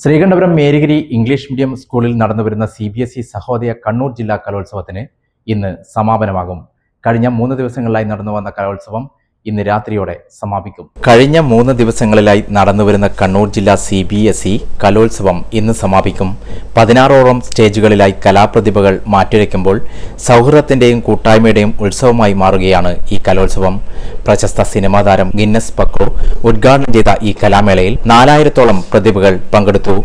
Sreekandapuram Marygiri English medium സ്കൂളിൽ നടന്നുവരുന്ന CBSE Sahodaya Kannur ജില്ലാ കലോത്സവത്തിന് ഇന്ന് സമാപനമാകും. കഴിഞ്ഞ 3 ദിവസങ്ങളിലായി നടന്നുവന്ന കലോത്സവം ഇന്ന് രാത്രിയോടെ സമാപിക്കും. കഴിഞ്ഞ 3 ദിവസങ്ങളിലായി നടന്നുവരുന്ന കണ്ണൂർ ജില്ലാ CBSE കലോത്സവം ഇന്ന് സമാപിക്കും. 16ഓളം സ്റ്റേജുകളിലായി കലാപ്രതിഭകൾ മാറ്റുരയ്ക്കുമ്പോൾ സൗഹൃദത്തിന്റെയും കൂട്ടായ്മയുടെയും ഉത്സവമായി മാറുകയാണ് ഈ കലോത്സവം. പ്രശസ്ത സിനിമാ താരം ഗിന്നസ് പക്രു ഉദ്ഘാടനം ചെയ്ത ഈ കലാമേളയിൽ 4000ഓളം പ്രതിഭകൾ പങ്കെടുത്തു.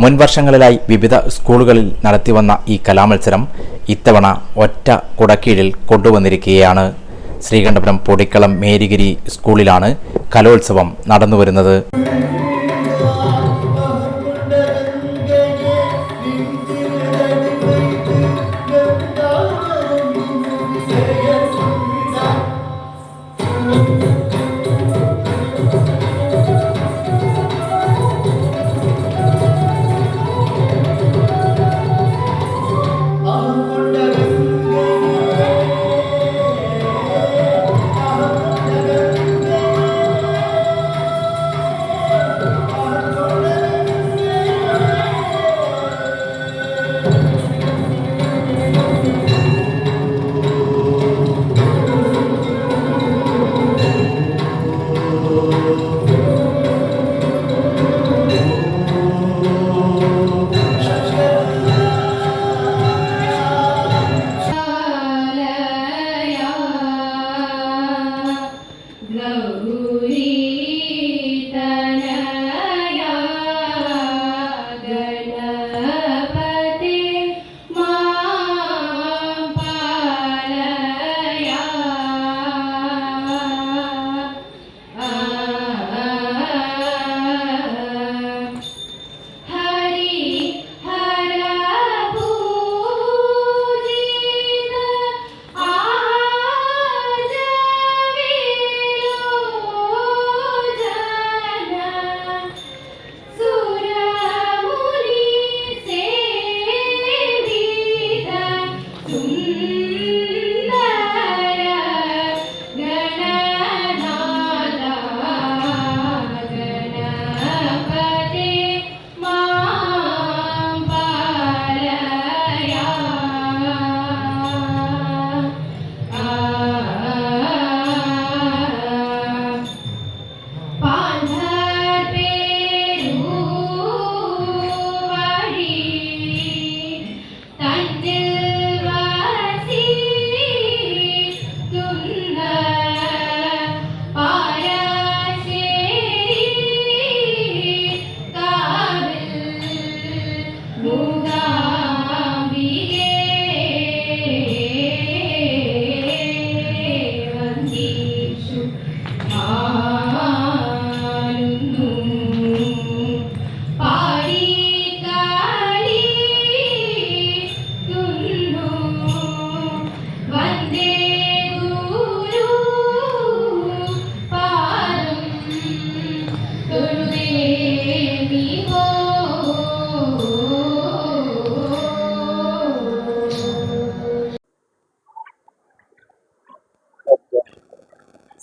മുൻ വർഷങ്ങളിലായി വിവിധ സ്കൂളുകളിൽ നടത്തിവന്ന ഈ കലാമത്സരം ഇത്തവണ ഒറ്റ കുടക്കീഴിൽ കൊണ്ടുവന്നിരിക്കുകയാണ്. ശ്രീകണ്ഠപുരം പൊടിക്കളം മേരിഗിരി സ്കൂളിലാണ് കലോത്സവം നടന്നുവരുന്നത്.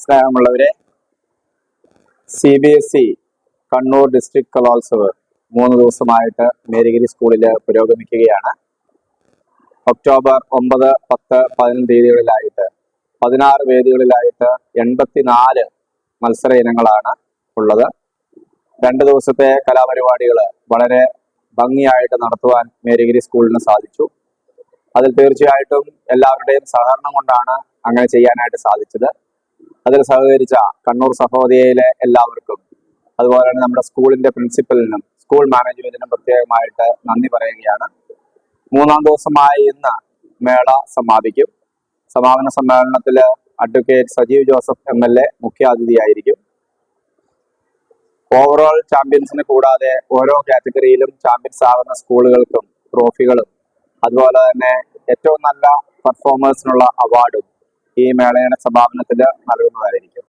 സ്നേഹമുള്ളവരെ, CBSE കണ്ണൂർ ഡിസ്ട്രിക്ട് കലോത്സവം 3 ദിവസമായിട്ട് മേരിഗിരി സ്കൂളിൽ പുരോഗമിക്കുകയാണ്. ഒക്ടോബർ 9, 10, 11 തീയതികളിലായിട്ട് 16 വേദികളിലായിട്ട് 84 മത്സര ഇനങ്ങളാണ് ഉള്ളത്. 2 ദിവസത്തെ കലാപരിപാടികൾ വളരെ ഭംഗിയായിട്ട് നടത്തുവാൻ മേരിഗിരി സ്കൂളിന് സാധിച്ചു. അതിൽ തീർച്ചയായിട്ടും എല്ലാവരുടെയും സഹകരണം കൊണ്ടാണ് അങ്ങനെ ചെയ്യാനായിട്ട് സാധിച്ചത്. അതിൽ സഹകരിച്ച കണ്ണൂർ സഹോദയയിലെ എല്ലാവർക്കും, അതുപോലെ തന്നെ നമ്മുടെ സ്കൂളിന്റെ പ്രിൻസിപ്പലിനും സ്കൂൾ മാനേജ്മെന്റിനും പ്രത്യേകമായിട്ട് നന്ദി പറയുകയാണ്. 3-ാം ദിവസമായി ഇന്ന് മേള സമാപിക്കും. സമാപന സമ്മേളനത്തിൽ അഡ്വക്കേറ്റ് സജീവ് ജോസഫ് MLA മുഖ്യാതിഥിയായിരിക്കും. ഓവറോൾ ചാമ്പ്യൻസിന് കൂടാതെ ഓരോ കാറ്റഗറിയിലും ചാമ്പ്യൻസ് ആകുന്ന സ്കൂളുകൾക്കും ട്രോഫികളും അതുപോലെ തന്നെ ഏറ്റവും നല്ല പെർഫോമേഴ്സിനുള്ള അവാർഡും ഈ മേളയുടെ സമാപനത്തിൽ നൽകുന്നതായിരിക്കും.